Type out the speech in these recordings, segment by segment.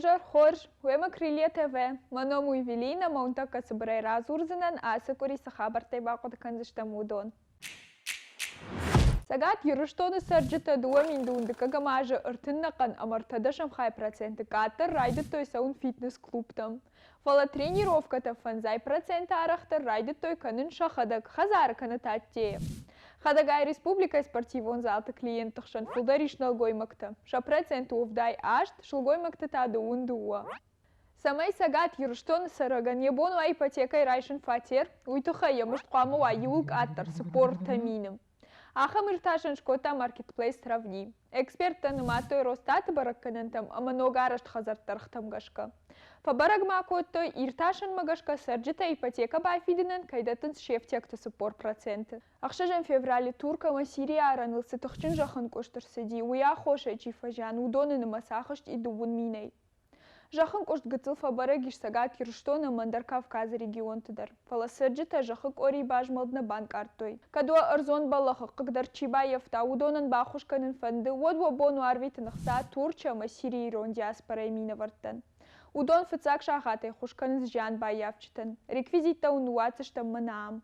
Хажар хорж, хуема крылья ТВ, маному Евелина, маунтака собрай разурзанан, а сакури сахабартай бақот канзыштам удон. Сагат юруштоны сарджита дуамин дундыка гамажа ыртыннакан амартадашам хай проценты каттар райды той саун фитнес-клубтам. Фала тренировката фанзай проценты арахтар райды той канын шахадак хазар канататте. Хадагай республика спортивон залты клиентахшан фулдариш налгоймакта. Ша проценты увдай ашт шулгоймакта тады ундуа. Самай сагат юруштоны сараган ебону ипотекай райшын фатер, уйтуха ямышт қаму аюлк аттар спортаминым. Ахам ирташын шкота маркетплейс травни. Эксперттан матой ростат баракканантам, аманогарашт хазарттархтам гашка. Фабараг макотто ирташын магашка сарджита ипотека бафидинан кайдатын шефтекта супор проценты. Ахшажан феврале туркама Сирия аранылсы тахчин жахан коштар сади, уя хоша чифажан, удонын масахашт и дубун миней. Жахын кошт гыцыл фабараг ишсагат юруштона мандар Кавказ регион тыдар. Фала сарджита жахык ори бажмалдна банк артой. Кадуа арзон балахы кыгдар Чибаевта удонын бахушканын фанды водва бону арвитынықса Турча ма Сирия ирон диаспора емина варттан. Удон фыцак шахатай хушканыз жан баявчытын. Реквизитта унуацыштам манаам.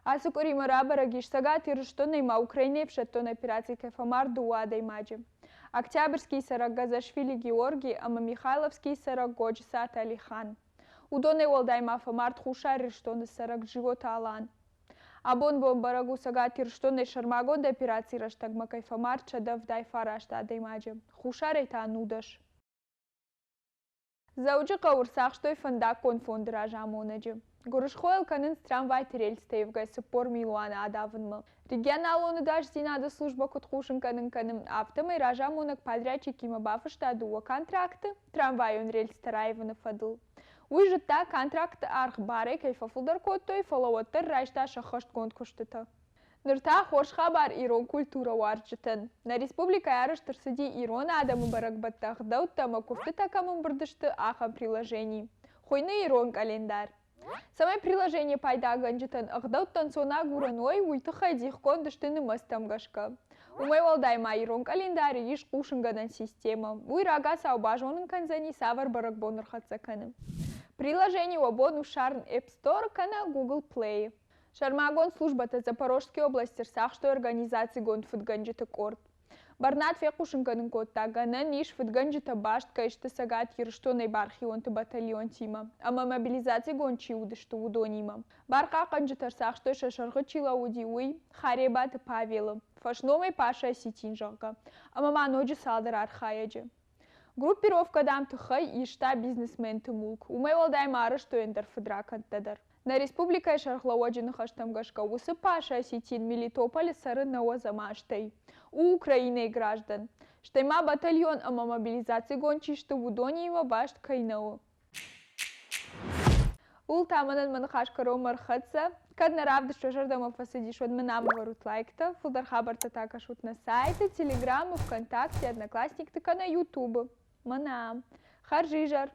Асукури марабараг ишсагат юруштона има Украине пшаттон операции кайфамар дуада имаджи. Октябрьский сарак Газашвили Георгий, ама Михайловский сарак Годжисат Алихан. Удоне волдайма фамарт хушари штоны сарак живота алан. Абон бомбарагу сагатир штоны шармагон да операции раштагма кайфамар чадав дай фарашта даймаджи. Хушарей та нудаш. Зауджи каурсах штой фанда конфонд ражамонаджи. Горышхойл канын трамвай рельстейвгай супор милуана адавынмы. Регионалоны даш зинада служба кутхушын канын автомай ражамонак подрядчики мабафышта дуа контракты, трамвай он рельс тараеваны фадыл. Уйжытта контракт архбары кайфафулдар коттой фоловаттар райшта шахашт конкуштыта. Нырта хош хабар ирон культура варчытын. На республика ярыштыр сыди ирон адамы баракбаттах даутта куфты такамын бырдышты ахам приложений. Хойны ирон календар. Самое приложение пайда ганджитан ахдауттан сона гураной уйтыха дихкон дыштыны мастамгашка. Умай валдай майрон календари иш кушынгадан система. Уйрага саубажонын канзани савар баракбоныр хатсаканы. Приложение вабону шарн App Store кана Google Play. Шармагон службата Запорожской области сах, что организации гон футганджита корт. Барнат фекушынганын котта ганан иш футганджита башт кайшты сагат ерштонай бархионты батальон тима. Ама мобилизация гончи удышты удонима. Барха канджитар сах, что шашаргы чила уди уй, харебаты Павелы. Фашномай Паша осетин жага. Ама маноджи салдар архаяджи. Группировка дам тыхай ишта бизнесмен тымулк. Умай волдай мары, что эндер фудракантадар. На республика шархлауаджины хаштамгашка усы Паша осетин Мелитополь сары навозамаштай. У Украины граждан. Штайма батальон ама мобилизации гончишты удониева башт кайнау. Ул таманан манхашкаро мархатса. Кадна равды шожардама фасадиш от манама варут лайкта. Фулдар хабарта такашут на сайте, телеграмму, ВКонтакте, Одноклассник, така на ютубе. Манам. Харжижар.